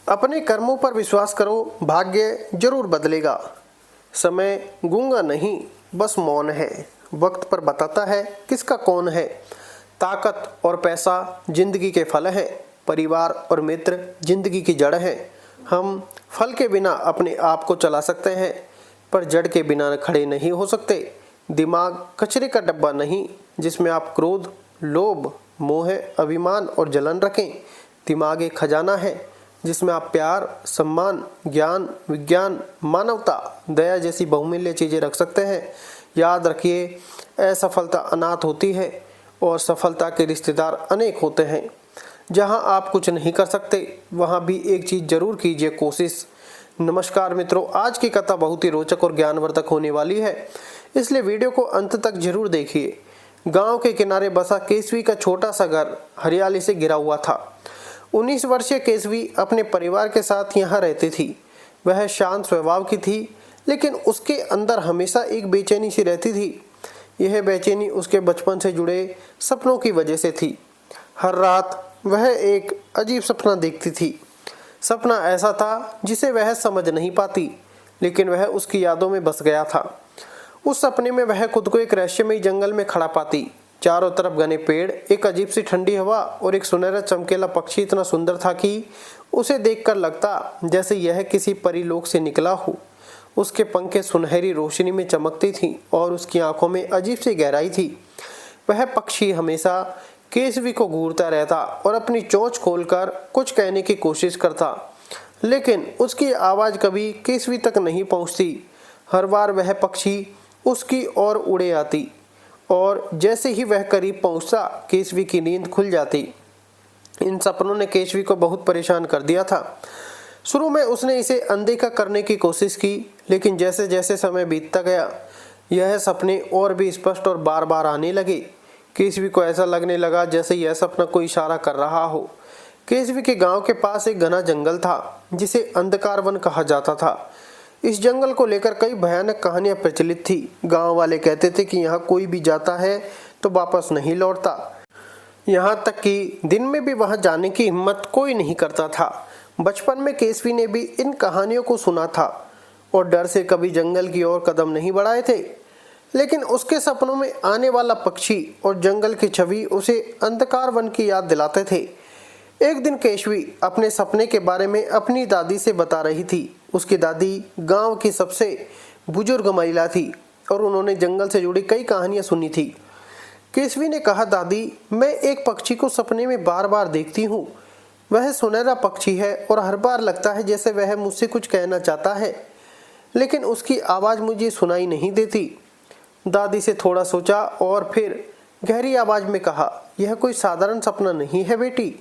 अपने कर्मों पर विश्वास करो, भाग्य जरूर बदलेगा। समय गूंगा नहीं, बस मौन है। वक्त पर बताता है किसका कौन है। ताकत और पैसा जिंदगी के फल हैं। परिवार और मित्र जिंदगी की जड़ है। हम फल के बिना अपने आप को चला सकते हैं, पर जड़ के बिना खड़े नहीं हो सकते। दिमाग कचरे का डब्बा नहीं जिसमें आप क्रोध, लोभ, मोह, अभिमान और जलन रखें। दिमाग एक खजाना है जिसमें आप प्यार, सम्मान, ज्ञान, विज्ञान, मानवता, दया जैसी बहुमूल्य चीजें रख सकते हैं। याद रखिए, असफलता अनाथ होती है और सफलता के रिश्तेदार अनेक होते हैं। जहां आप कुछ नहीं कर सकते, वहां भी एक चीज जरूर कीजिए, कोशिश। नमस्कार मित्रों, आज की कथा बहुत ही रोचक और ज्ञानवर्धक होने वाली है, इसलिए वीडियो को अंत तक जरूर देखिए। गांव के किनारे बसा केसवी का छोटा सा घर हरियाली से घिरा हुआ था। 19 वर्षीय केसवी अपने परिवार के साथ यहाँ रहती थी। वह शांत स्वभाव की थी, लेकिन उसके अंदर हमेशा एक बेचैनी सी रहती थी। यह बेचैनी उसके बचपन से जुड़े सपनों की वजह से थी। हर रात वह एक अजीब सपना देखती थी। सपना ऐसा था जिसे वह समझ नहीं पाती, लेकिन वह उसकी यादों में बस गया था। उस सपने में वह खुद को एक रहस्यमयी जंगल में खड़ा पाती। चारों तरफ घने पेड़, एक अजीब सी ठंडी हवा और एक सुनहरा चमकीला पक्षी इतना सुंदर था कि उसे देखकर लगता जैसे यह किसी परीलोक से निकला हो। उसके पंखे सुनहरी रोशनी में चमकती थीं और उसकी आंखों में अजीब सी गहराई थी। वह पक्षी हमेशा केसवी को घूरता रहता और अपनी चोंच खोलकर कुछ कहने की कोशिश करता, लेकिन उसकी आवाज कभी केसवी तक नहीं पहुंचती। हर बार वह पक्षी उसकी ओर उड़े आती और जैसे ही वह करीब पहुंचता, केसवी की नींद खुल जाती। इन सपनों ने केसवी को बहुत परेशान कर दिया था। शुरू में उसने इसे अनदेखा करने की कोशिश की, लेकिन जैसे जैसे समय बीतता गया, यह सपने और भी स्पष्ट और बार बार आने लगे। केसवी को ऐसा लगने लगा जैसे यह सपना कोई इशारा कर रहा हो। केसवी के गांव के पास एक घना जंगल था जिसे अंधकार वन कहा जाता था। इस जंगल को लेकर कई भयानक कहानियां प्रचलित थी। गांव वाले कहते थे कि यहाँ कोई भी जाता है तो वापस नहीं लौटता। यहाँ तक कि दिन में भी वहां जाने की हिम्मत कोई नहीं करता था। बचपन में केसवी ने भी इन कहानियों को सुना था और डर से कभी जंगल की ओर कदम नहीं बढ़ाए थे, लेकिन उसके सपनों में आने वाला पक्षी और जंगल की छवि उसे अंधकार वन की याद दिलाते थे। एक दिन केसवी अपने सपने के बारे में अपनी दादी से बता रही थी। उसकी दादी गांव की सबसे बुजुर्ग महिला थी और उन्होंने जंगल से जुड़ी कई कहानियां सुनी थी। केसवी ने कहा, दादी, मैं एक पक्षी को सपने में बार बार देखती हूँ। वह सुनहरा पक्षी है और हर बार लगता है जैसे वह मुझसे कुछ कहना चाहता है, लेकिन उसकी आवाज मुझे सुनाई नहीं देती। दादी से थोड़ा सोचा और फिर गहरी आवाज में कहा, यह कोई साधारण सपना नहीं है बेटी।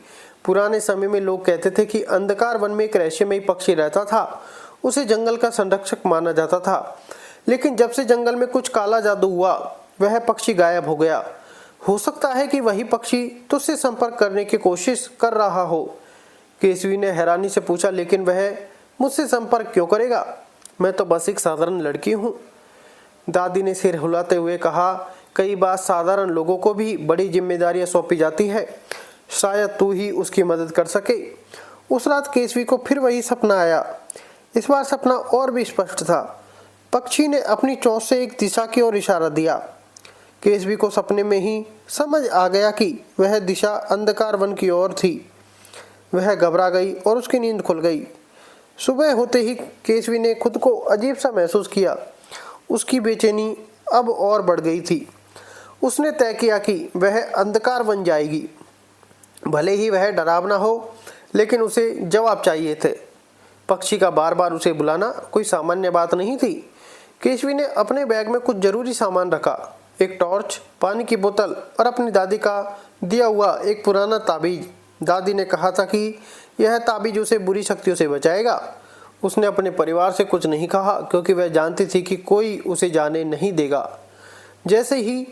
पुराने समय में लोग कहते थे कि अंधकार वन में एक रहस्यमयी पक्षी रहता था। उसे जंगल का संरक्षक माना जाता था, लेकिन जब से जंगल में कुछ काला जादू हुआ, वह पक्षी गायब हो गया। हो सकता है कि वही पक्षी तुझसे संपर्क करने की कोशिश कर रहा हो। केसवी ने हैरानी से पूछा, लेकिन वह मुझसे संपर्क क्यों करेगा? मैं तो बस एक साधारण लड़की हूँ। दादी ने सिर हिलाते हुए कहा, कई बार साधारण लोगों को भी बड़ी जिम्मेदारियां सौंपी जाती है। शायद तू ही उसकी मदद कर सके। उस रात केसवी को फिर वही सपना आया। इस बार सपना और भी स्पष्ट था। पक्षी ने अपनी चोंच से एक दिशा की ओर इशारा दिया। केसवी को सपने में ही समझ आ गया कि वह दिशा अंधकार वन की ओर थी। वह घबरा गई और उसकी नींद खुल गई। सुबह होते ही केसवी ने खुद को अजीब सा महसूस किया। उसकी बेचैनी अब और बढ़ गई थी। उसने तय किया कि वह अंधकार वन जाएगी। भले ही वह डरावना हो, लेकिन उसे जवाब चाहिए थे। पक्षी का बार बार उसे बुलाना कोई सामान्य बात नहीं थी। केसवी ने अपने बैग में कुछ जरूरी सामान रखा, एक टॉर्च, पानी की बोतल और अपनी दादी का दिया हुआ एक पुराना ताबीज। दादी ने कहा था कि यह ताबीज उसे बुरी शक्तियों से बचाएगा। उसने अपने परिवार से कुछ नहीं कहा, क्योंकि वह जानती थी कि कोई उसे जाने नहीं देगा। जैसे ही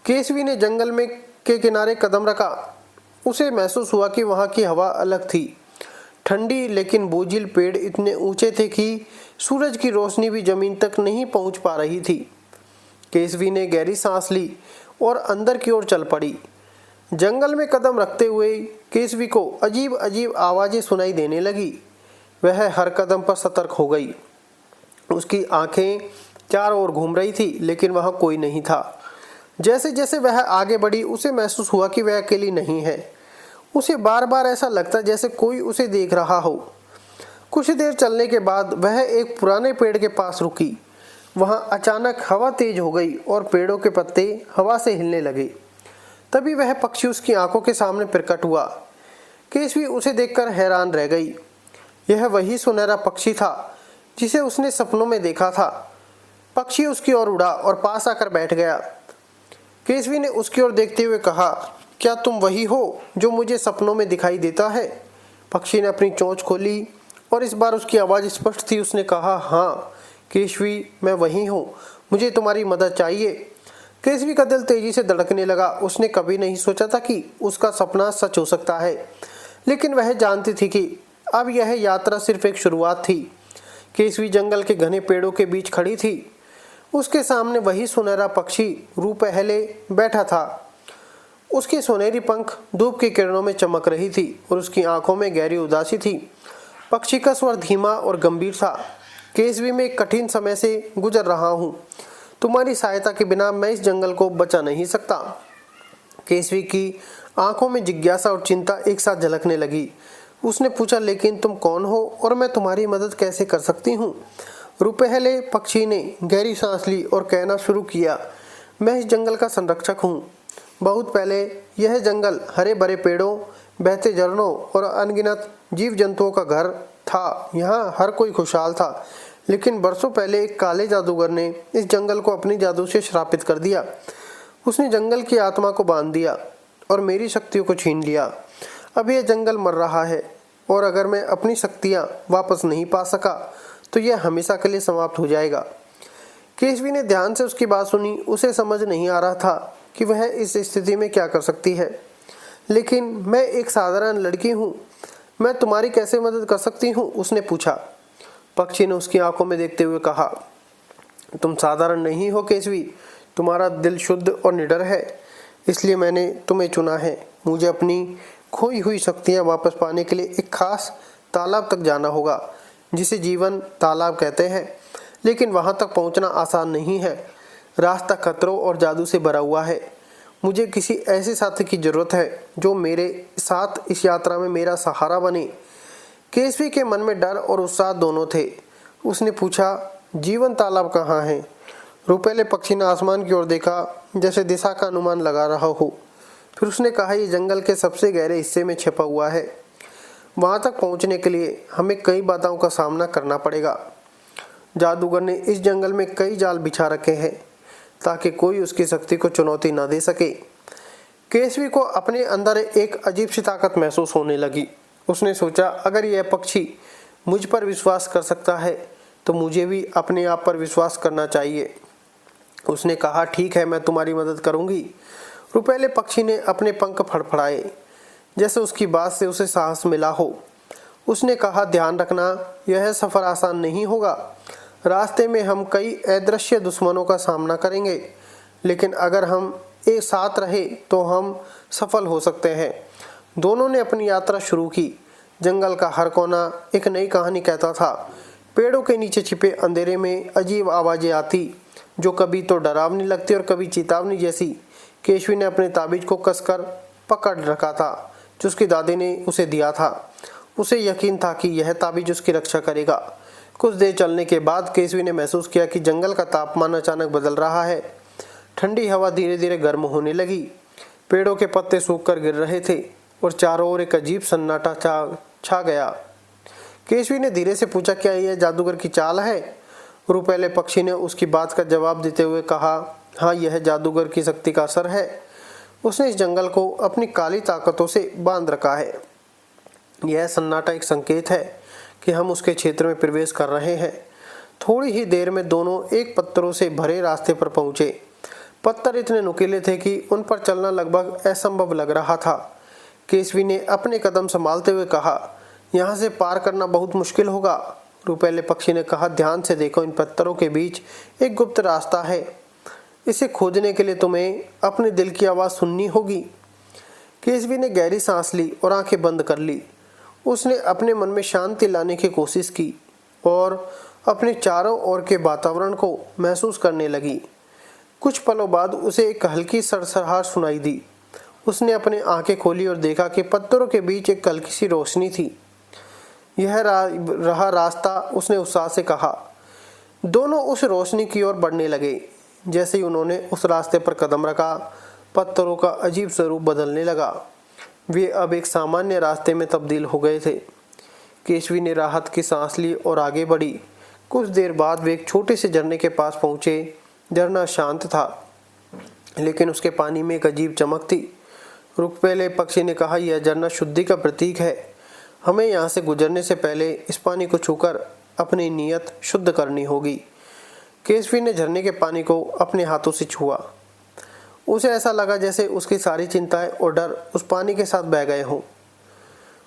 केसवी ने जंगल में के किनारे कदम रखा, उसे महसूस हुआ कि वहां की हवा अलग थी। ठंडी लेकिन बोझिल पेड़ इतने ऊंचे थे कि सूरज की रोशनी भी जमीन तक नहीं पहुंच पा रही थी। केसवी ने गहरी सांस ली और अंदर की ओर चल पड़ी। जंगल में कदम रखते हुए केसवी को अजीब अजीब आवाजें सुनाई देने लगी। वह हर कदम पर सतर्क हो गई। उसकी आंखें चारों ओर घूम रही थी, लेकिन वहां कोई नहीं था। जैसे जैसे वह आगे बढ़ी, उसे महसूस हुआ कि वह अकेली नहीं है। उसे बार बार ऐसा लगता जैसे कोई उसे देख रहा हो। कुछ देर चलने के बाद वह एक पुराने पेड़ के पास रुकी। वहां अचानक हवा तेज हो गई और पेड़ों के पत्ते हवा से हिलने लगे। तभी वह पक्षी उसकी आंखों के सामने प्रकट हुआ। केसवी उसे देखकर हैरान रह गई। यह वही सुनहरा पक्षी था जिसे उसने सपनों में देखा था। पक्षी उसकी ओर उड़ा और पास आकर बैठ गया। केसवी ने उसकी ओर देखते हुए कहा, क्या तुम वही हो जो मुझे सपनों में दिखाई देता है? पक्षी ने अपनी चोंच खोली और इस बार उसकी आवाज़ स्पष्ट थी। उसने कहा, हाँ केशवी, मैं वही हूँ, मुझे तुम्हारी मदद चाहिए। केसवी का दिल तेजी से धड़कने लगा। उसने कभी नहीं सोचा था कि उसका सपना सच हो सकता है, लेकिन वह जानती थी कि अब यह यात्रा सिर्फ एक शुरुआत थी। केसवी जंगल के घने पेड़ों के बीच खड़ी थी। उसके सामने वही सुनहरा पक्षी रू पहले बैठा था। उसके सुनहरी पंख धूप की किरणों में चमक रही थी और उसकी आंखों में गहरी उदासी थी। पक्षी का स्वर धीमा और गंभीर था। केसवी, में एक कठिन समय से गुजर रहा हूँ। तुम्हारी सहायता के बिना मैं इस जंगल को बचा नहीं सकता। केसवी की आंखों में जिज्ञासा और चिंता एक साथ झलकने लगी। उसने पूछा, लेकिन तुम कौन हो और मैं तुम्हारी मदद कैसे कर सकती हूँ? रुपहले पक्षी ने गहरी सांस ली और कहना शुरू किया, मैं इस जंगल का संरक्षक हूँ। बहुत पहले यह जंगल हरे भरे पेड़ों, बहते झरनों और अनगिनत जीव जंतुओं का घर था। यहाँ हर कोई खुशहाल था, लेकिन बरसों पहले एक काले जादूगर ने इस जंगल को अपनी जादू से श्रापित कर दिया। उसने जंगल की आत्मा को बांध दिया और मेरी शक्तियों को छीन लिया। अब यह जंगल मर रहा है और अगर मैं अपनी शक्तियाँ वापस नहीं पा सका तो यह हमेशा के लिए समाप्त हो जाएगा। केसवी ने ध्यान से उसकी बात सुनी। उसे समझ नहीं आ रहा था कि वह इस स्थिति में क्या कर सकती है। लेकिन मैं एक साधारण लड़की हूँ, मैं तुम्हारी कैसे मदद कर सकती हूँ? उसने पूछा। पक्षी ने उसकी आंखों में देखते हुए कहा, तुम साधारण नहीं हो केसवी, तुम्हारा दिल शुद्ध और निडर है, इसलिए मैंने तुम्हें चुना है। मुझे अपनी खोई हुई शक्तियाँ वापस पाने के लिए एक खास तालाब तक जाना होगा, जिसे जीवन तालाब कहते हैं। लेकिन वहाँ तक पहुँचना आसान नहीं है। रास्ता खतरों और जादू से भरा हुआ है। मुझे किसी ऐसे साथी की जरूरत है जो मेरे साथ इस यात्रा में मेरा सहारा बने। केसवी के मन में डर और उत्साह दोनों थे। उसने पूछा, जीवन तालाब कहाँ है? रुपहले पक्षी ने आसमान की ओर देखा, जैसे दिशा का अनुमान लगा रहा हो। फिर उसने कहा, ये जंगल के सबसे गहरे हिस्से में छिपा हुआ है। वहाँ तक पहुँचने के लिए हमें कई बाधाओं का सामना करना पड़ेगा। जादूगर ने इस जंगल में कई जाल बिछा रखे हैं ताकि कोई उसकी शक्ति को चुनौती न दे सके। केसवी को अपने अंदर एक अजीब सी ताकत महसूस होने लगी। उसने सोचा, अगर यह पक्षी मुझ पर विश्वास कर सकता है तो मुझे भी अपने आप पर विश्वास करना चाहिए। उसने कहा, ठीक है, मैं तुम्हारी मदद करूंगी। रुपहले पक्षी ने अपने पंख फड़फड़ाए, जैसे उसकी बात से उसे साहस मिला हो। उसने कहा, ध्यान रखना, यह सफ़र आसान नहीं होगा। रास्ते में हम कई अदृश्य दुश्मनों का सामना करेंगे, लेकिन अगर हम एक साथ रहे तो हम सफल हो सकते हैं। दोनों ने अपनी यात्रा शुरू की। जंगल का हर कोना एक नई कहानी कहता था। पेड़ों के नीचे छिपे अंधेरे में अजीब आवाज़ें आती, जो कभी तो डरावनी लगती और कभी चेतावनी जैसी। केशवी ने अपने ताबीज को कसकर पकड़ रखा था, जो उसकी दादी ने उसे दिया था। उसे यकीन था कि यह ताबीज उसकी रक्षा करेगा। कुछ देर चलने के बाद केसवी ने महसूस किया कि जंगल का तापमान अचानक बदल रहा है। ठंडी हवा धीरे धीरे गर्म होने लगी। पेड़ों के पत्ते सूखकर गिर रहे थे और चारों ओर एक अजीब सन्नाटा छा गया। केसवी ने धीरे से पूछा, क्या यह जादूगर की चाल है? रुपहले पक्षी ने उसकी बात का जवाब देते हुए कहा, हाँ, यह जादूगर की शक्ति का असर है। उसने इस जंगल को अपनी काली ताकतों से बांध रखा है। यह सन्नाटा एक संकेत है कि हम उसके क्षेत्र में प्रवेश कर रहे हैं। थोड़ी ही देर में दोनों एक पत्थरों से भरे रास्ते पर पहुंचे। पत्थर इतने नुकीले थे कि उन पर चलना लगभग असंभव लग रहा था। केसवी ने अपने कदम संभालते हुए कहा, यहाँ से पार करना बहुत मुश्किल होगा। रुपहले पक्षी ने कहा, ध्यान से देखो, इन पत्थरों के बीच एक गुप्त रास्ता है। इसे खोजने के लिए तुम्हें अपने दिल की आवाज़ सुननी होगी। केसवी ने गहरी सांस ली और आंखें बंद कर ली। उसने अपने मन में शांति लाने की कोशिश की और अपने चारों ओर के वातावरण को महसूस करने लगी। कुछ पलों बाद उसे एक हल्की सरसराहट सुनाई दी। उसने अपनी आंखें खोली और देखा कि पत्थरों के बीच एक हल्की सी रोशनी थी। यह रहा रास्ता, उसने उत्साह से कहा। दोनों उस रोशनी की ओर बढ़ने लगे। जैसे ही उन्होंने उस रास्ते पर कदम रखा, पत्थरों का अजीब स्वरूप बदलने लगा। वे अब एक सामान्य रास्ते में तब्दील हो गए थे। केशवी ने राहत की सांस ली और आगे बढ़ी। कुछ देर बाद वे एक छोटे से झरने के पास पहुंचे। झरना शांत था, लेकिन उसके पानी में एक अजीब चमक थी। रुपहले पक्षी ने कहा, यह झरना शुद्धि का प्रतीक है। हमें यहाँ से गुजरने से पहले इस पानी को छूकर अपनी नीयत शुद्ध करनी होगी। केशवी ने झरने के पानी को अपने हाथों से छुआ। उसे ऐसा लगा जैसे उसकी सारी चिंताएं और डर उस पानी के साथ बह गए हों।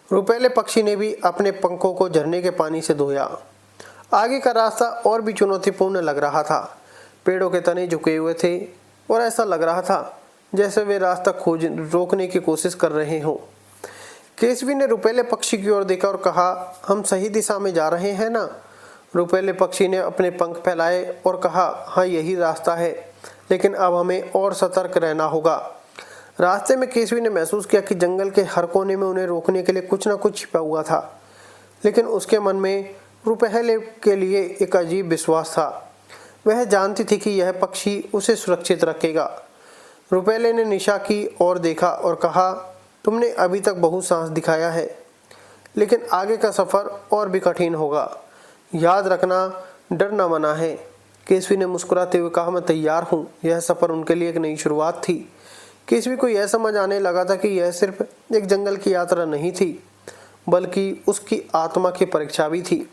रुपहले पक्षी ने भी अपने पंखों को झरने के पानी से धोया। आगे का रास्ता और भी चुनौतीपूर्ण लग रहा था। पेड़ों के तने झुके हुए थे और ऐसा लग रहा था जैसे वे रास्ता रोकने की कोशिश कर रहे हों। केशवी ने रुपहले पक्षी की ओर देखा और कहा, हम सही दिशा में जा रहे हैं ना? रुपहले पक्षी ने अपने पंख फैलाए और कहा, हाँ, यही रास्ता है, लेकिन अब हमें और सतर्क रहना होगा। रास्ते में केशवी ने महसूस किया कि जंगल के हर कोने में उन्हें रोकने के लिए कुछ न कुछ छिपा हुआ था, लेकिन उसके मन में रुपहले के लिए एक अजीब विश्वास था। वह जानती थी कि यह पक्षी उसे सुरक्षित रखेगा। रुपहले ने निशा की ओर देखा और कहा, तुमने अभी तक बहुत साहस दिखाया है, लेकिन आगे का सफ़र और भी कठिन होगा। याद रखना, डर न मना है। केशवी ने मुस्कुराते हुए कहा, मैं तैयार हूँ। यह सफ़र उनके लिए एक नई शुरुआत थी। केशवी को यह समझ आने लगा था कि यह सिर्फ एक जंगल की यात्रा नहीं थी, बल्कि उसकी आत्मा की परीक्षा भी थी।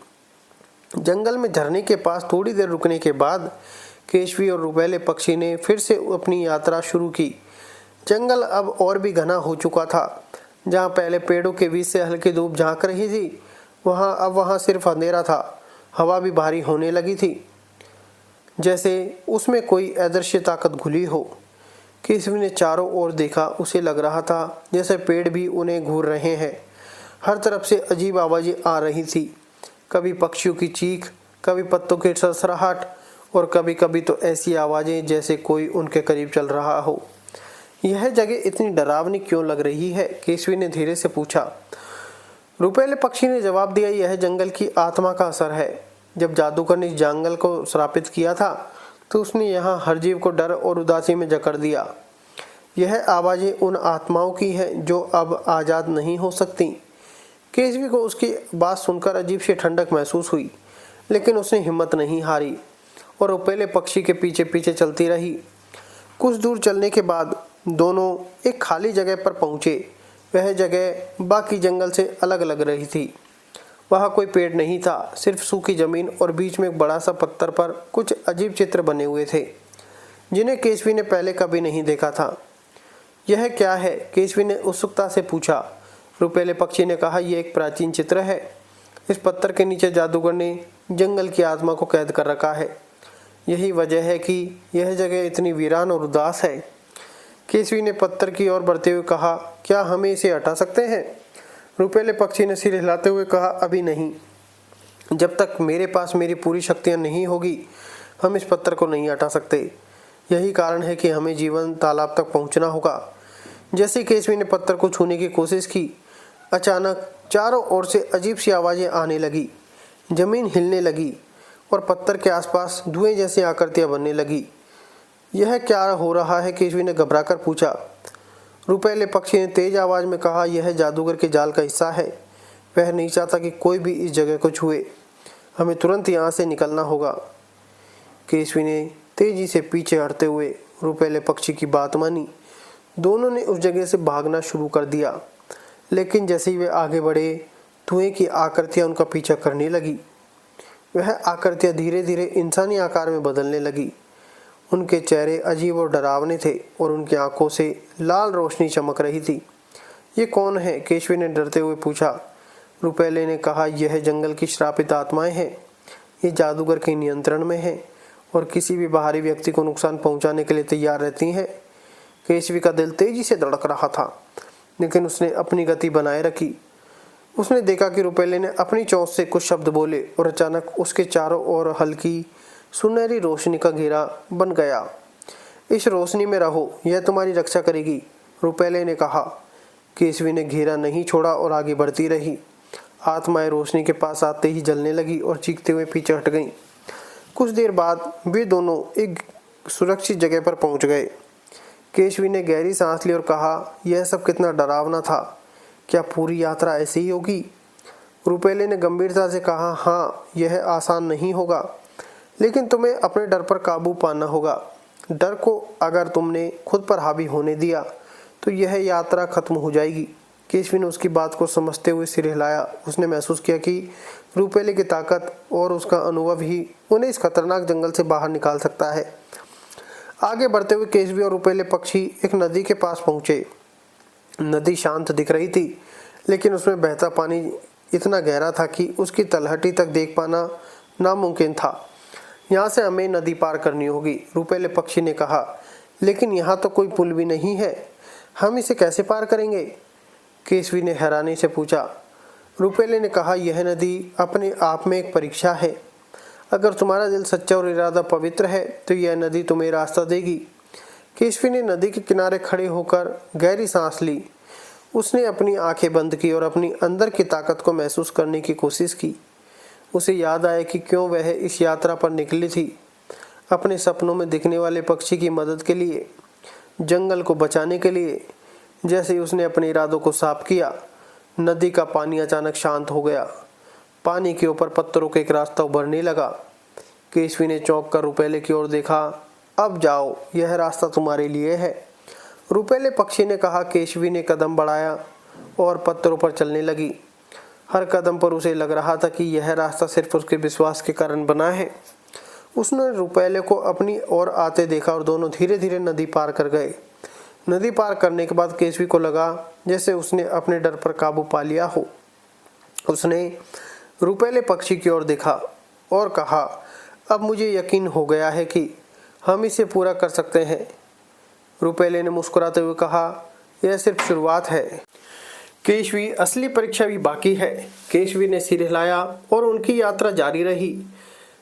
जंगल में झरने के पास थोड़ी देर रुकने के बाद केशवी और रुपहले पक्षी ने फिर से अपनी यात्रा शुरू की। जंगल अब और भी घना हो चुका था। जहाँ पहले पेड़ों के बीच से हल्की धूप झांक रही थी, वहाँ सिर्फ अंधेरा था। हवा भी भारी होने लगी थी, जैसे उसमें कोई अदृश्य ताकत घुली हो। केशवी ने चारों ओर देखा। उसे लग रहा था जैसे पेड़ भी उन्हें घूर रहे हैं। हर तरफ से अजीब आवाज़ें आ रही थी, कभी पक्षियों की चीख, कभी पत्तों की सरसराहट और कभी कभी तो ऐसी आवाज़ें जैसे कोई उनके करीब चल रहा हो। यह जगह इतनी डरावनी क्यों लग रही है? केशवी ने धीरे से पूछा। रुपहले पक्षी ने जवाब दिया, यह जंगल की आत्मा का असर है। जब जादूगर ने इस जंगल को श्रापित किया था, तो उसने यहाँ हर जीव को डर और उदासी में जकड़ दिया। यह आवाज़ें उन आत्माओं की हैं जो अब आज़ाद नहीं हो सकती। केशवी को उसकी बात सुनकर अजीब सी ठंडक महसूस हुई, लेकिन उसने हिम्मत नहीं हारी और रुपहले पक्षी के पीछे पीछे चलती रही। कुछ दूर चलने के बाद दोनों एक खाली जगह पर पहुँचे। वह जगह बाकी जंगल से अलग लग रही थी। वहाँ कोई पेड़ नहीं था, सिर्फ सूखी जमीन और बीच में एक बड़ा सा पत्थर पर कुछ अजीब चित्र बने हुए थे, जिन्हें केशवी ने पहले कभी नहीं देखा था। यह क्या है? केशवी ने उत्सुकता से पूछा। रुपहले पक्षी ने कहा, यह एक प्राचीन चित्र है। इस पत्थर के नीचे जादूगर ने जंगल की आत्मा को कैद कर रखा है। यही वजह है कि यह जगह इतनी वीरान और उदास है। केशवी ने पत्थर की ओर बढ़ते हुए कहा, क्या हमें इसे हटा सकते हैं? रुपहले पक्षी ने सिर हिलाते हुए कहा, अभी नहीं। जब तक मेरे पास मेरी पूरी शक्तियाँ नहीं होगी, हम इस पत्थर को नहीं हटा सकते। यही कारण है कि हमें जीवन तालाब तक पहुंचना होगा। जैसे ही केशवी ने पत्थर को छूने की कोशिश की, अचानक चारों ओर से अजीब सी आवाज़ें आने लगी। जमीन हिलने लगी और पत्थर के आसपास धुएं जैसी आकृतियाँ बनने लगी। यह क्या हो रहा है? केशवी ने घबराकर पूछा। रुपहले पक्षी ने तेज आवाज़ में कहा, यह जादूगर के जाल का हिस्सा है। वह नहीं चाहता कि कोई भी इस जगह को छुए। हमें तुरंत यहाँ से निकलना होगा। केशवी ने तेजी से पीछे हटते हुए रुपहले पक्षी की बात मानी। दोनों ने उस जगह से भागना शुरू कर दिया, लेकिन जैसे ही वे आगे बढ़े, धुएं की आकृतियाँ उनका पीछा करने लगी। वह आकृतियाँ धीरे धीरे इंसानी आकार में बदलने लगी। उनके चेहरे अजीब और डरावने थे और उनकी आंखों से लाल रोशनी चमक रही थी। ये कौन है? केशवी ने डरते हुए पूछा। रुपहले ने कहा, यह जंगल की श्रापित आत्माएं हैं। ये जादूगर के नियंत्रण में हैं और किसी भी बाहरी व्यक्ति को नुकसान पहुंचाने के लिए तैयार रहती हैं। केशवी का दिल तेजी से धड़क रहा था, लेकिन उसने अपनी गति बनाए रखी। उसने देखा कि रुपेले ने अपनी चोंच से कुछ शब्द बोले और अचानक उसके चारों ओर हल्की सुनहरी रोशनी का घेरा बन गया। इस रोशनी में रहो, यह तुम्हारी रक्षा करेगी, रुपेले ने कहा। केशवी ने घेरा नहीं छोड़ा और आगे बढ़ती रही। आत्माएं रोशनी के पास आते ही जलने लगी और चीखते हुए पीछे हट गईं। कुछ देर बाद वे दोनों एक सुरक्षित जगह पर पहुंच गए। केशवी ने गहरी सांस ली और कहा, यह सब कितना डरावना था। क्या पूरी यात्रा ऐसी ही होगी? रुपेले ने गंभीरता से कहा, हाँ, यह आसान नहीं होगा, लेकिन तुम्हें अपने डर पर काबू पाना होगा। डर को अगर तुमने खुद पर हावी होने दिया तो यह यात्रा खत्म हो जाएगी। केशवी ने उसकी बात को समझते हुए सिर हिलाया। उसने महसूस किया कि रुपेले की ताकत और उसका अनुभव ही उन्हें इस खतरनाक जंगल से बाहर निकाल सकता है। आगे बढ़ते हुए केशवी और रुपेले पक्षी एक नदी के पास पहुंचे। नदी शांत दिख रही थी, लेकिन उसमें बहता पानी इतना गहरा था कि उसकी तलहटी तक देख पाना नामुमकिन था। यहाँ से हमें नदी पार करनी होगी, रुपेले पक्षी ने कहा। लेकिन यहाँ तो कोई पुल भी नहीं है, हम इसे कैसे पार करेंगे? केशवी ने हैरानी से पूछा। रुपेले ने कहा, यह नदी अपने आप में एक परीक्षा है। अगर तुम्हारा दिल सच्चा और इरादा पवित्र है तो यह नदी तुम्हें रास्ता देगी। केशवी ने नदी के किनारे खड़े होकर गहरी सांस ली। उसने अपनी आंखें बंद की और अपनी अंदर की ताकत को महसूस करने की कोशिश की। उसे याद आया कि क्यों वह इस यात्रा पर निकली थी, अपने सपनों में दिखने वाले पक्षी की मदद के लिए, जंगल को बचाने के लिए। जैसे ही उसने अपने इरादों को साफ किया, नदी का पानी अचानक शांत हो गया। पानी के ऊपर पत्थरों का एक रास्ता उभरने लगा। केशवी ने चौंक कर रुपेले की ओर देखा। अब जाओ, यह रास्ता तुम्हारे लिए है, रुपेले पक्षी ने कहा। केशवी ने कदम बढ़ाया और पत्थरों पर चलने लगी। हर कदम पर उसे लग रहा था कि यह रास्ता सिर्फ उसके विश्वास के कारण बना है। उसने रुपेले को अपनी ओर आते देखा और दोनों धीरे धीरे नदी पार कर गए। नदी पार करने के बाद केशवी को लगा जैसे उसने अपने डर पर काबू पा लिया हो। उसने रुपेले पक्षी की ओर देखा और कहा, अब मुझे यकीन हो गया है कि हम इसे पूरा कर सकते हैं। रुपेले ने मुस्कुराते हुए कहा, यह सिर्फ शुरुआत है, केशवी, असली परीक्षा भी बाकी है। केशवी ने सिर हिलाया और उनकी यात्रा जारी रही,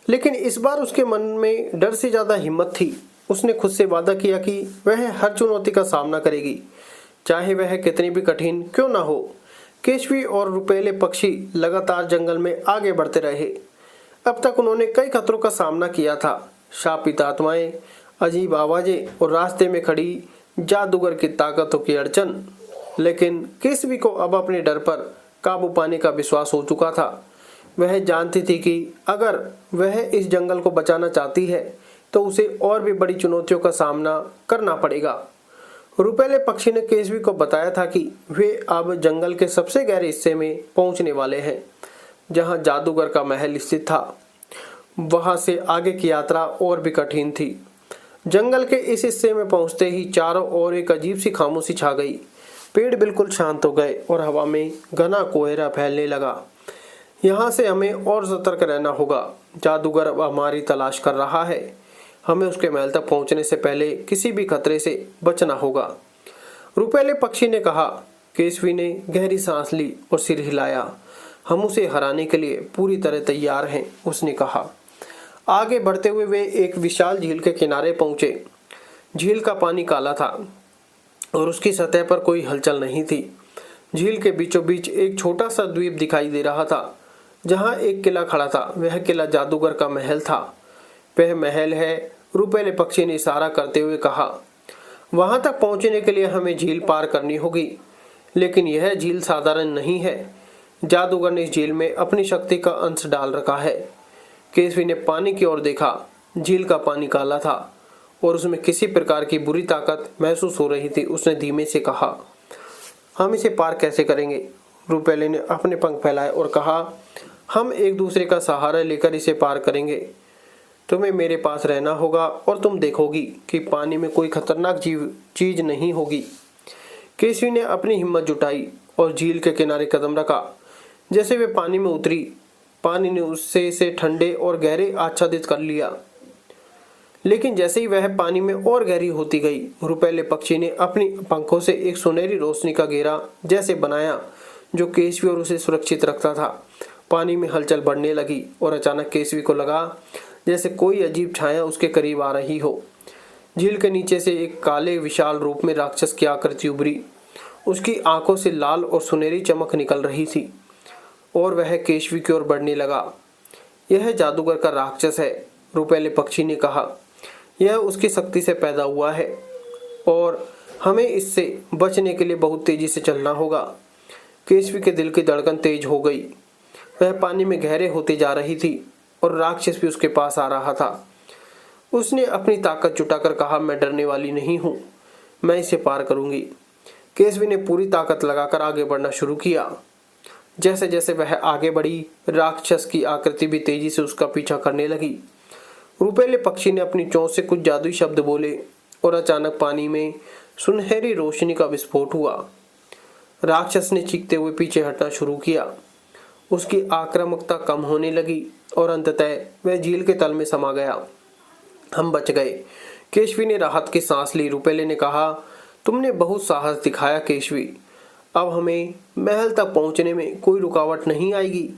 लेकिन इस बार उसके मन में डर से ज्यादा हिम्मत थी। उसने खुद से वादा किया कि वह हर चुनौती का सामना करेगी, चाहे वह कितनी भी कठिन क्यों ना हो। केशवी और रुपेले पक्षी लगातार जंगल में आगे बढ़ते रहे। अब तक उन्होंने कई खतरों का सामना किया था, शापित आत्माएं, अजीब आवाजें और रास्ते में खड़ी जादूगर की ताकतों की अड़चन। लेकिन केशवी को अब अपने डर पर काबू पाने का विश्वास हो चुका था। वह जानती थी कि अगर वह इस जंगल को बचाना चाहती है तो उसे और भी बड़ी चुनौतियों का सामना करना पड़ेगा। रुपेले पक्षी ने केशवी को बताया था कि वे अब जंगल के सबसे गहरे हिस्से में पहुंचने वाले हैं, जहां जादूगर का महल स्थित था। वहां से आगे की यात्रा और भी कठिन थी। जंगल के इस हिस्से में पहुंचते ही चारों ओर एक अजीब सी खामोशी छा गई। पेड़ बिल्कुल शांत हो गए और हवा में घना कोहरा फैलने लगा। यहाँ से हमें और सतर्क रहना होगा, जादूगर अब हमारी तलाश कर रहा है। हमें उसके महल तक पहुंचने से पहले किसी भी खतरे से बचना होगा, रुपेले पक्षी ने कहा। केशवी ने गहरी सांस ली और सिर हिलाया। हम उसे हराने के लिए पूरी तरह तैयार हैं, उसने कहा। आगे बढ़ते हुए वे एक विशाल झील के किनारे पहुंचे। झील का पानी काला था और उसकी सतह पर कोई हलचल नहीं थी। झील के बीचों बीच एक छोटा सा द्वीप दिखाई दे रहा था, जहां एक किला खड़ा था। वह किला जादूगर का महल था। वह महल है, रुपेले पक्षी ने इशारा करते हुए कहा। वहां तक पहुंचने के लिए हमें झील पार करनी होगी, लेकिन यह झील साधारण नहीं है। जादूगर ने इस झील में अपनी शक्ति का अंश डाल रखा है। केशवी ने पानी की ओर देखा। झील का पानी काला था और उसमें किसी प्रकार की बुरी ताकत महसूस हो रही थी। उसने धीमे से कहा, हम इसे पार कैसे करेंगे? रुपेले ने अपने पंख फैलाए और कहा, हम एक दूसरे का सहारा लेकर इसे पार करेंगे। तुम्हें मेरे पास रहना होगा और तुम देखोगी कि पानी में कोई खतरनाक चीज नहीं होगी। केशवी ने अपनी हिम्मत जुटाई और झील के किनारे कदम रखा। जैसे वे पानी में उतरी, पानी ने उससे इसे ठंडे और गहरे आच्छादित कर लिया। लेकिन जैसे ही वह पानी में और गहरी होती गई, रुपेले पक्षी ने अपनी पंखों से एक सुनहरी रोशनी का घेरा जैसे बनाया, जो केशवी और उसे सुरक्षित रखता था। पानी में हलचल बढ़ने लगी और अचानक केशवी को लगा जैसे कोई अजीब छाया उसके करीब आ रही हो। झील के नीचे से एक काले विशाल रूप में राक्षस की आकृति उभरी। उसकी आंखों से लाल और सुनहरी चमक निकल रही थी और वह केशवी की ओर बढ़ने लगा। यह जादूगर का राक्षस है, रुपैले पक्षी ने कहा। यह उसकी शक्ति से पैदा हुआ है और हमें इससे बचने के लिए बहुत तेजी से चलना होगा। केशवी के दिल की धड़कन तेज हो गई। वह पानी में गहरे होती जा रही थी और राक्षस भी उसके पास आ रहा था। उसने अपनी ताकत जुटाकर कहा, मैं डरने वाली नहीं हूं, मैं इसे पार करूंगी। केशवी ने पूरी ताकत लगाकर आगे बढ़ना शुरू किया। जैसे जैसे वह आगे बढ़ी, राक्षस की आकृति भी तेजी से उसका पीछा करने लगी। रुपैले पक्षी ने अपनी चोंच से कुछ जादुई शब्द बोले और अचानक पानी में सुनहरी रोशनी का विस्फोट हुआ। राक्षस ने चीखते हुए पीछे हटना शुरू किया। उसकी आक्रामकता कम होने लगी और अंततः वह झील के तल में समा गया। हम बच गए। केशवी ने राहत की सांस ली। रुपैले ने कहा, तुमने बहुत साहस दिखाया केशवी। अब हमें महल तक पहुंचने में कोई रुकावट नहीं आएगी।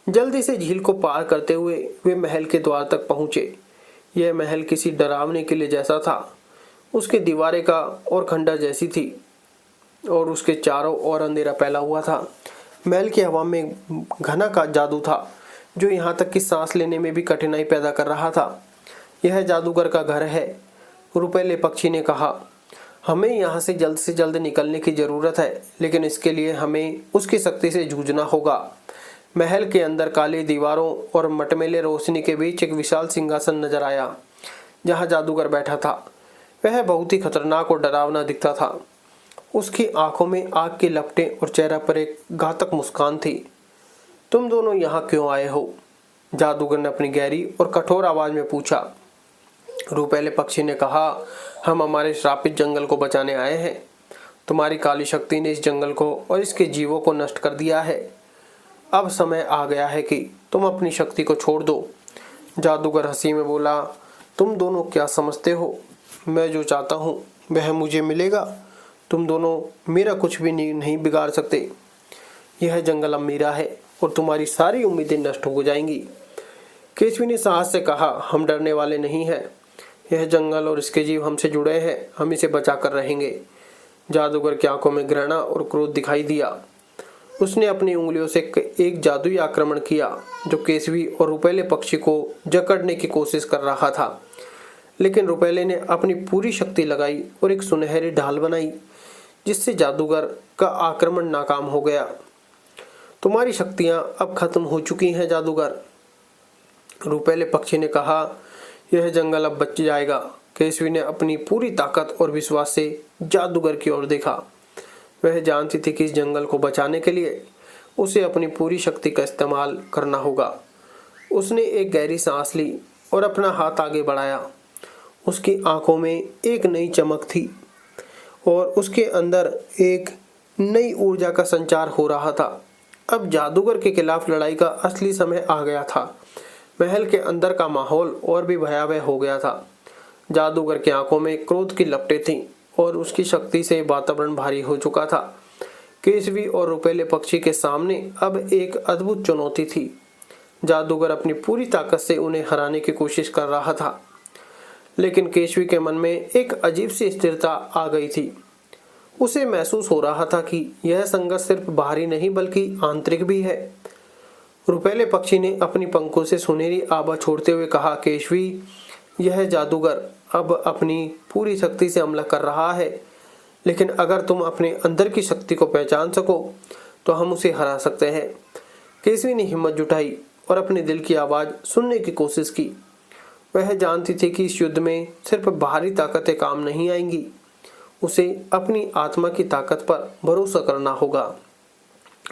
जल्दी से झील को पार करते हुए वे महल के द्वार तक पहुंचे। यह महल किसी डरावने किले जैसा था। उसकी दीवारें का और खंडर जैसी थी और उसके चारों ओर अंधेरा फैला हुआ था। महल की हवा में घना का जादू था जो यहाँ तक कि सांस लेने में भी कठिनाई पैदा कर रहा था। यह जादूगर का घर है, रुपैले पक्षी ने कहा। हमें यहाँ से जल्द निकलने की जरूरत है, लेकिन इसके लिए हमें उसकी शक्ति से जूझना होगा। महल के अंदर काली दीवारों और मटमैले रोशनी के बीच एक विशाल सिंहासन नजर आया जहाँ जादूगर बैठा था। वह बहुत ही खतरनाक और डरावना दिखता था। उसकी आंखों में आग की लपटें और चेहरे पर एक घातक मुस्कान थी। तुम दोनों यहाँ क्यों आए हो? जादूगर ने अपनी गहरी और कठोर आवाज में पूछा। रुपैले पक्षी ने कहा, हम हमारे श्रापित जंगल को बचाने आए हैं। तुम्हारी काली शक्ति ने इस जंगल को और इसके जीवों को नष्ट कर दिया है। अब समय आ गया है कि तुम अपनी शक्ति को छोड़ दो। जादूगर हंसी में बोला, तुम दोनों क्या समझते हो? मैं जो चाहता हूँ वह मुझे मिलेगा। तुम दोनों मेरा कुछ भी नहीं बिगाड़ सकते। यह जंगल अब मेरा है और तुम्हारी सारी उम्मीदें नष्ट हो जाएंगी। केशवी ने साहस से कहा, हम डरने वाले नहीं हैं। यह जंगल और इसके जीव हमसे जुड़े हैं, हम इसे बचा कर रहेंगे। जादूगर की आंखों में घृणा और क्रोध दिखाई दिया। उसने अपनी उंगलियों से एक जादुई आक्रमण किया जो केशवी और रुपैले पक्षी को जकड़ने की कोशिश कर रहा था। लेकिन रुपैले ने अपनी पूरी शक्ति लगाई और एक सुनहरी ढाल बनाई जिससे जादूगर का आक्रमण नाकाम हो गया। तुम्हारी शक्तियां अब खत्म हो चुकी हैं जादूगर, रुपैले पक्षी ने कहा। यह जंगल अब बच जाएगा। केशवी ने अपनी पूरी ताकत और विश्वास से जादूगर की ओर देखा। वह जानती थी कि इस जंगल को बचाने के लिए उसे अपनी पूरी शक्ति का इस्तेमाल करना होगा। उसने एक गहरी सांस ली और अपना हाथ आगे बढ़ाया। उसकी आंखों में एक नई चमक थी और उसके अंदर एक नई ऊर्जा का संचार हो रहा था। अब जादूगर के खिलाफ लड़ाई का असली समय आ गया था। महल के अंदर का माहौल और भी भयावह हो गया था। जादूगर की आंखों में क्रोध की लपटें थीं और उसकी शक्ति से वातावरण भारी हो चुका था। केशवी और रुपैले पक्षी के सामने अब एक अद्भुत चुनौती थी। जादूगर अपनी पूरी ताकत से उन्हें हराने की कोशिश कर रहा था, लेकिन केशवी के मन में एक अजीब सी स्थिरता आ गई थी। उसे महसूस हो रहा था कि यह संघर्ष सिर्फ बाहरी नहीं बल्कि आंतरिक भी है। रुपैले पक्षी ने अपनी पंखों से सुनहरी आभा छोड़ते हुए कहा, केशवी, यह जादूगर अब अपनी पूरी शक्ति से हमला कर रहा है, लेकिन अगर तुम अपने अंदर की शक्ति को पहचान सको तो हम उसे हरा सकते हैं। केशवी ने हिम्मत जुटाई और अपने दिल की आवाज सुनने की कोशिश की। वह जानती थी कि इस युद्ध में सिर्फ बाहरी ताकतें काम नहीं आएंगी, उसे अपनी आत्मा की ताकत पर भरोसा करना होगा।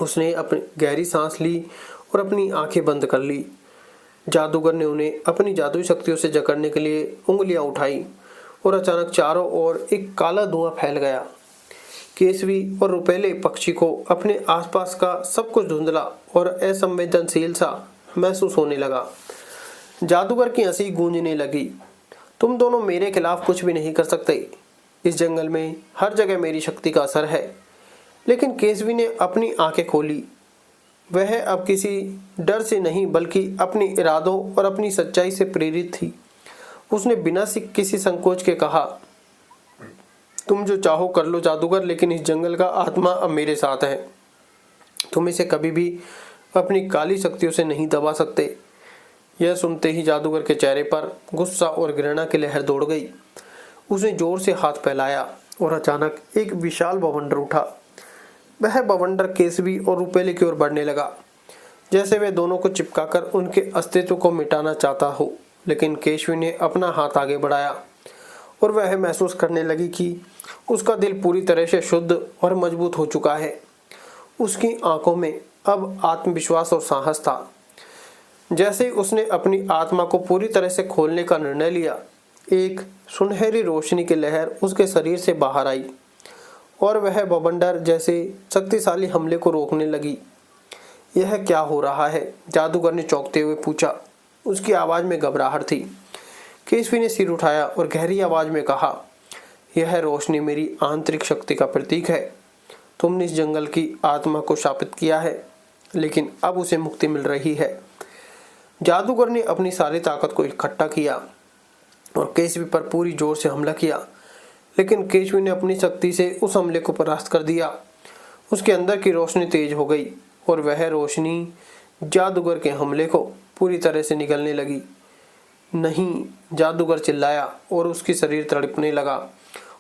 उसने अपनी गहरी सांस ली और अपनी आंखें बंद कर ली। जादूगर ने उन्हें अपनी जादुई शक्तियों से जकड़ने के लिए उंगलियां उठाई और अचानक चारों ओर एक काला धुआं फैल गया। केशवी और रुपैले पक्षी को अपने आसपास का सब कुछ धुंधला और असंवेदनशील सा महसूस होने लगा। जादूगर की हंसी गूंजने लगी। तुम दोनों मेरे खिलाफ कुछ भी नहीं कर सकते। इस जंगल में हर जगह मेरी शक्ति का असर है। लेकिन केसवी ने अपनी आंखें खोली। वह अब किसी डर से नहीं बल्कि अपने इरादों और अपनी सच्चाई से प्रेरित थी। उसने बिना किसी संकोच के कहा, तुम जो चाहो कर लो जादूगर, लेकिन इस जंगल का आत्मा अब मेरे साथ है। तुम इसे कभी भी अपनी काली शक्तियों से नहीं दबा सकते। यह सुनते ही जादूगर के चेहरे पर गुस्सा और घृणा की लहर दौड़ गई। उसने जोर से हाथ फैलाया और अचानक एक विशाल बवंडर उठा। वह बवंडर केसवी और रुपेले की ओर बढ़ने लगा, जैसे वे दोनों को चिपकाकर उनके अस्तित्व को मिटाना चाहता हो। लेकिन केशवी ने अपना हाथ आगे बढ़ाया और वह महसूस करने लगी कि उसका दिल पूरी तरह से शुद्ध और मजबूत हो चुका है। उसकी आंखों में अब आत्मविश्वास और साहस था। जैसे ही उसने अपनी आत्मा को पूरी तरह से खोलने का निर्णय लिया, एक सुनहरी रोशनी की लहर उसके शरीर से बाहर आई और वह बवंडर जैसे शक्तिशाली हमले को रोकने लगी। यह क्या हो रहा है? जादूगर ने चौंकते हुए पूछा। उसकी आवाज में घबराहट थी। केसवी ने सिर उठाया और गहरी आवाज में कहा, यह रोशनी मेरी आंतरिक शक्ति का प्रतीक है। तुमने इस जंगल की आत्मा को शापित किया है, लेकिन अब उसे मुक्ति मिल रही है। जादूगर ने अपनी सारी ताकत को इकट्ठा किया और केसवी पर पूरी जोर से हमला किया, लेकिन केसवी ने अपनी शक्ति से उस हमले को परास्त कर दिया। उसके अंदर की रोशनी तेज हो गई और वह रोशनी जादूगर के हमले को पूरी तरह से निगलने लगी। नहीं, जादूगर चिल्लाया और उसकी शरीर तड़पने लगा।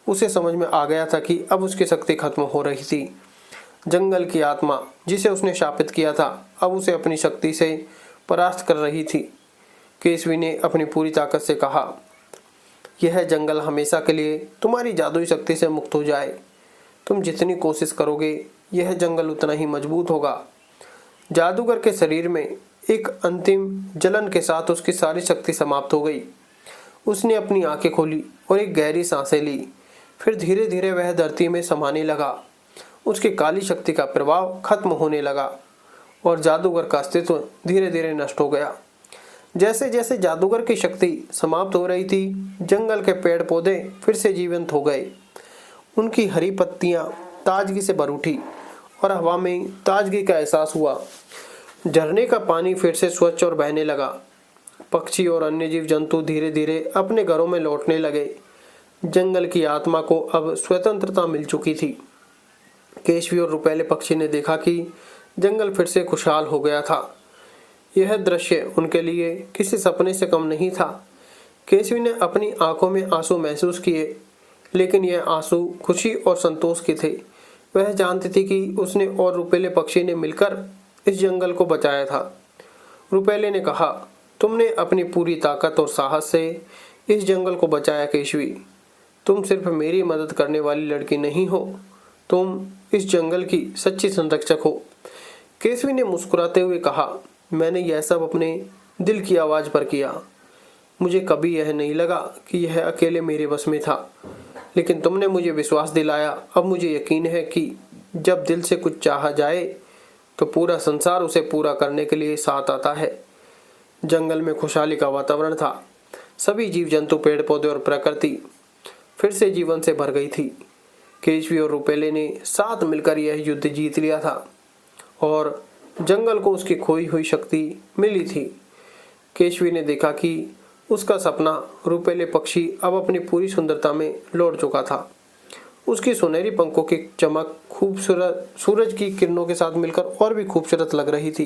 उसे समझ में आ गया था कि अब उसकी शक्ति खत्म हो रही थी। जंगल की आत्मा जिसे उसने शापित किया था, अब उसे अपनी शक्ति से परास्त कर रही थी। केसवी ने अपनी पूरी ताकत से कहा, यह जंगल हमेशा के लिए तुम्हारी जादुई शक्ति से मुक्त हो जाए। तुम जितनी कोशिश करोगे, यह जंगल उतना ही मजबूत होगा। जादूगर के शरीर में एक अंतिम जलन के साथ उसकी सारी शक्ति समाप्त हो गई। उसने अपनी आंखें खोली और एक गहरी सांसें ली। फिर धीरे धीरे वह धरती में समाने लगा। उसकी काली शक्ति का प्रभाव खत्म होने लगा और जादूगर का अस्तित्व धीरे धीरे नष्ट हो गया। जैसे जैसे जादूगर की शक्ति समाप्त हो रही थी, जंगल के पेड़ पौधे फिर से जीवंत हो गए। उनकी हरी पत्तियां ताजगी से भर उठी और हवा में ताजगी का एहसास हुआ। झरने का पानी फिर से स्वच्छ और बहने लगा। पक्षी और अन्य जीव जंतु धीरे धीरे अपने घरों में लौटने लगे। जंगल की आत्मा को अब स्वतंत्रता मिल चुकी थी। केशवी और रुपेले पक्षी ने देखा कि जंगल फिर से खुशहाल हो गया था। यह दृश्य उनके लिए किसी सपने से कम नहीं था। केशवी ने अपनी आंखों में आंसू महसूस किए, लेकिन यह आंसू खुशी और संतोष के थे। वह जानती थी कि उसने और रुपेले पक्षी ने मिलकर इस जंगल को बचाया था। रुपेले ने कहा, तुमने अपनी पूरी ताकत और साहस से इस जंगल को बचाया केशवी। तुम सिर्फ मेरी मदद करने वाली लड़की नहीं हो, तुम इस जंगल की सच्ची संरक्षक हो। केशवी ने मुस्कुराते हुए कहा, मैंने यह सब अपने दिल की आवाज पर किया। मुझे कभी यह नहीं लगा कि यह अकेले मेरे बस में था, लेकिन तुमने मुझे विश्वास दिलाया। अब मुझे यकीन है कि जब दिल से कुछ चाहा जाए तो पूरा संसार उसे पूरा करने के लिए साथ आता है। जंगल में खुशहाली का वातावरण था। सभी जीव जंतु, पेड़ पौधे और प्रकृति फिर से जीवन से भर गई थी। केशवी और रुपेले ने साथ मिलकर यह युद्ध जीत लिया था और जंगल को उसकी खोई हुई शक्ति मिली थी। केशवी ने देखा कि उसका सपना रुपेले पक्षी अब अपनी पूरी सुंदरता में लौट चुका था। उसकी सुनहरी पंखों की चमक खूबसूरत सूरज की किरणों के साथ मिलकर और भी खूबसूरत लग रही थी।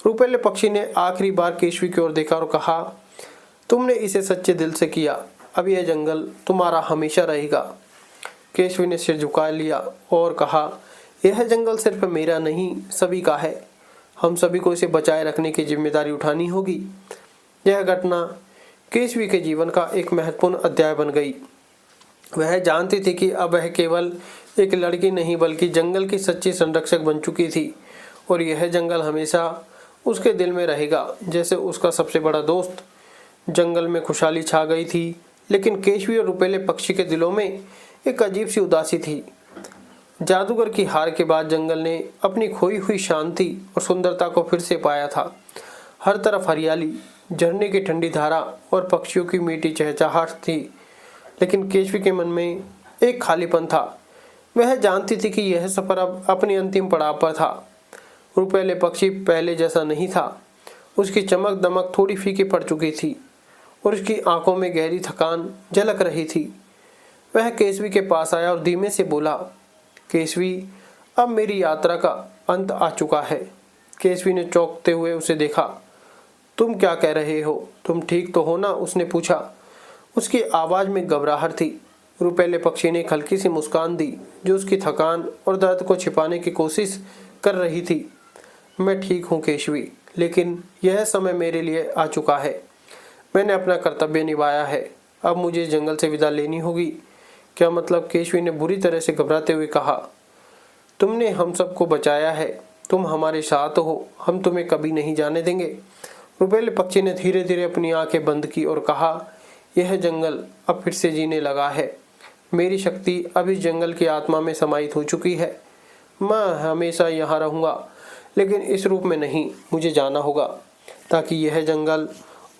रुपेले पक्षी ने आखिरी बार केशवी की ओर देखा और कहा, तुमने इसे सच्चे दिल से किया। अब यह जंगल तुम्हारा हमेशा रहेगा। केशवी ने सिर झुका लिया और कहा, यह जंगल सिर्फ मेरा नहीं, सभी का है। हम सभी को इसे बचाए रखने की जिम्मेदारी उठानी होगी। यह घटना केशवी के जीवन का एक महत्वपूर्ण अध्याय बन गई। वह जानती थी कि अब वह केवल एक लड़की नहीं बल्कि जंगल की सच्ची संरक्षक बन चुकी थी और यह जंगल हमेशा उसके दिल में रहेगा जैसे उसका सबसे बड़ा दोस्त। जंगल में खुशहाली छा गई थी, लेकिन केशवी और रुपेले पक्षी के दिलों में एक अजीब सी उदासी थी। जादूगर की हार के बाद जंगल ने अपनी खोई हुई शांति और सुंदरता को फिर से पाया था। हर तरफ हरियाली, झरने की ठंडी धारा और पक्षियों की मीठी चहचहाहट थी, लेकिन केशवी के मन में एक खालीपन था, वह जानती थी कि यह सफर अब अपनी अंतिम पड़ाव पर था। रुपेले पक्षी पहले जैसा नहीं था। उसकी चमक दमक थोड़ी फीकी पड़ चुकी थी और उसकी आंखों में गहरी थकान झलक रही थी। वह केसवी के पास आया और धीमे से बोला, केसवी, अब मेरी यात्रा का अंत आ चुका है। केसवी ने चौंकते हुए उसे देखा। तुम क्या कह रहे हो? तुम ठीक तो हो ना? उसने पूछा। उसकी आवाज में घबराहट थी। रुपेले पक्षी ने एक हल्की सी मुस्कान दी जो उसकी थकान और दर्द को छिपाने की कोशिश कर रही थी। मैं ठीक हूँ केशवी, लेकिन यह समय मेरे लिए आ चुका है। मैंने अपना कर्तव्य निभाया है। अब मुझे जंगल से विदा लेनी होगी। क्या मतलब? केशवी ने बुरी तरह से घबराते हुए कहा। तुमने हम सबको बचाया है, तुम हमारे साथ हो, हम तुम्हें कभी नहीं जाने देंगे। रुपेले पक्षी ने धीरे धीरे अपनी आंखें बंद की और कहा, यह जंगल अब फिर से जीने लगा है। मेरी शक्ति अब इस जंगल की आत्मा में समाहित हो चुकी है। मैं हमेशा यहाँ रहूँगा, लेकिन इस रूप में नहीं। मुझे जाना होगा ताकि यह जंगल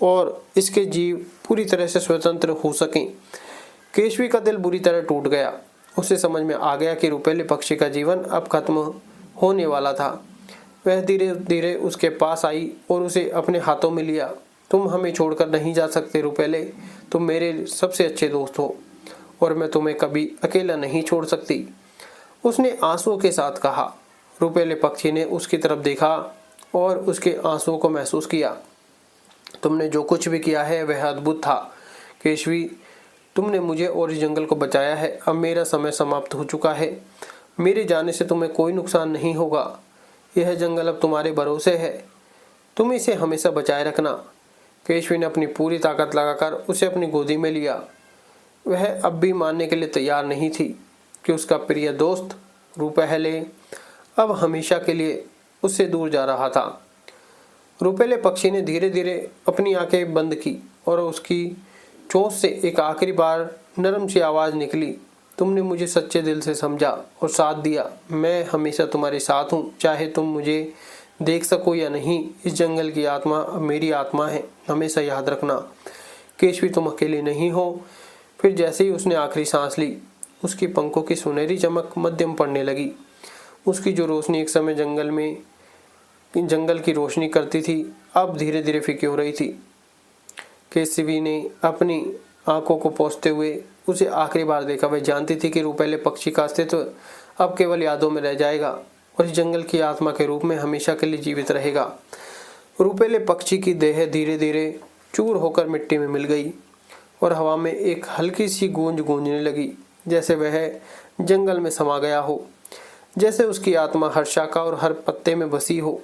और इसके जीव पूरी तरह से स्वतंत्र हो सकें। केशवी का दिल बुरी तरह टूट गया। उसे समझ में आ गया कि रुपेले पक्षी का जीवन अब खत्म होने वाला था। वह धीरे धीरे उसके पास आई और उसे अपने हाथों में लिया। तुम हमें छोड़कर नहीं जा सकते रुपेले, तुम मेरे सबसे अच्छे दोस्त हो और मैं तुम्हें कभी अकेला नहीं छोड़ सकती, उसने आंसुओं के साथ कहा। रुपेले पक्षी ने उसकी तरफ देखा और उसके आंसुओं को महसूस किया। तुमने जो कुछ भी किया है वह अद्भुत था केशवी। तुमने मुझे और इस जंगल को बचाया है। अब मेरा समय समाप्त हो चुका है। मेरे जाने से तुम्हें कोई नुकसान नहीं होगा। यह जंगल अब तुम्हारे भरोसे है। तुम इसे हमेशा बचाए रखना। केशवी ने अपनी पूरी ताकत लगाकर उसे अपनी गोदी में लिया। वह अब भी मानने के लिए तैयार नहीं थी कि उसका प्रिय दोस्त रुपेले अब हमेशा के लिए उससे दूर जा रहा था। रुपेले पक्षी ने धीरे धीरे अपनी आंखें बंद की और उसकी चोंच से एक आखिरी बार नरम सी आवाज निकली, तुमने मुझे सच्चे दिल से समझा और साथ दिया। मैं हमेशा तुम्हारे साथ हूँ, चाहे तुम मुझे देख सको या नहीं। इस जंगल की आत्मा अब मेरी आत्मा है, हमेशा याद रखना। केशवी, तुम अकेले नहीं हो। फिर जैसे ही उसने आखिरी सांस ली, उसकी पंखों की सुनहरी चमक मध्यम पड़ने लगी। उसकी जो रोशनी एक समय जंगल की रोशनी करती थी, अब धीरे धीरे फीकी हो रही थी। केशवी ने अपनी आंखों को पोंछते हुए उसे आखिरी बार देखा। वह जानती थी कि रुपेले पक्षी का अस्तित्व अब केवल यादों में रह जाएगा और इस जंगल की आत्मा के रूप में हमेशा के लिए जीवित रहेगा। रुपेले पक्षी की देह धीरे धीरे चूर होकर मिट्टी में मिल गई और हवा में एक हल्की सी गूंज गूंजने लगी, जैसे वह जंगल में समा गया हो, जैसे उसकी आत्मा हर शाखा और हर पत्ते में बसी हो।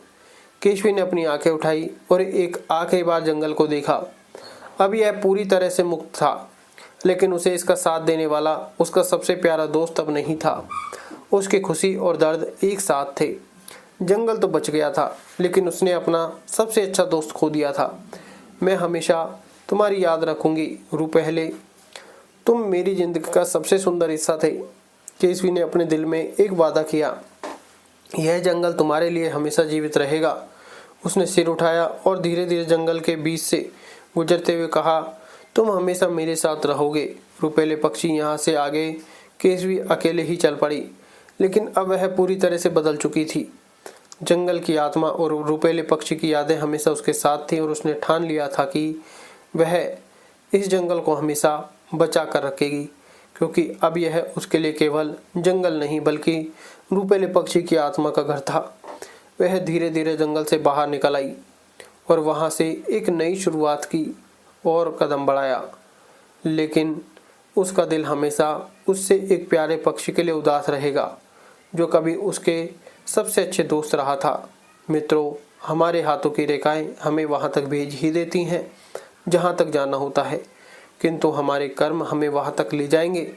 केशवी ने अपनी आंखें उठाई और एक आखिरी बार जंगल को देखा। अब यह पूरी तरह से मुक्त था, लेकिन उसे इसका साथ देने वाला उसका सबसे प्यारा दोस्त अब नहीं था। उसकी खुशी और दर्द एक साथ थे। जंगल तो बच गया था, लेकिन उसने अपना सबसे अच्छा दोस्त खो दिया था। मैं हमेशा तुम्हारी याद रखूंगी रुपेले, तुम मेरी जिंदगी का सबसे सुंदर हिस्सा थे। केशवी ने अपने दिल में एक वादा किया, यह जंगल तुम्हारे लिए हमेशा जीवित रहेगा। उसने सिर उठाया और धीरे धीरे जंगल के बीच से गुजरते हुए कहा, तुम हमेशा मेरे साथ रहोगे। रुपेले पक्षी यहाँ से आगे केशवी अकेले ही चल पड़ी, लेकिन अब वह पूरी तरह से बदल चुकी थी। जंगल की आत्मा और रुपेले पक्षी की यादें हमेशा उसके साथ थी और उसने ठान लिया था कि वह इस जंगल को हमेशा बचा कर रखेगी, क्योंकि अब यह उसके लिए केवल जंगल नहीं बल्कि रुपेले पक्षी की आत्मा का घर था। वह धीरे धीरे जंगल से बाहर निकल आई और वहां से एक नई शुरुआत की और कदम बढ़ाया, लेकिन उसका दिल हमेशा उससे एक प्यारे पक्षी के लिए उदास रहेगा जो कभी उसके सबसे अच्छे दोस्त रहा था। मित्रों, हमारे हाथों की रेखाएं हमें वहां तक भेज ही देती हैं जहां तक जाना होता है, किंतु हमारे कर्म हमें वहां तक ले जाएंगे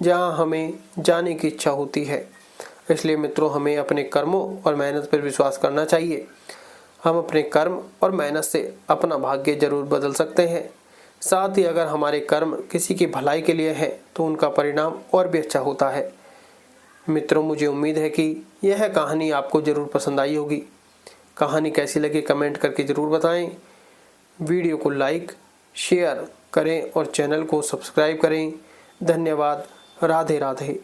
जहां हमें जाने की इच्छा होती है। इसलिए मित्रों, हमें अपने कर्मों और मेहनत पर विश्वास करना चाहिए। हम अपने कर्म और मेहनत से अपना भाग्य जरूर बदल सकते हैं। साथ ही अगर हमारे कर्म किसी की भलाई के लिए है तो उनका परिणाम और भी अच्छा होता है। मित्रों, मुझे उम्मीद है कि यह कहानी आपको जरूर पसंद आई होगी। कहानी कैसी लगी कमेंट करके जरूर बताएं। वीडियो को लाइक शेयर करें और चैनल को सब्सक्राइब करें। धन्यवाद। राधे राधे।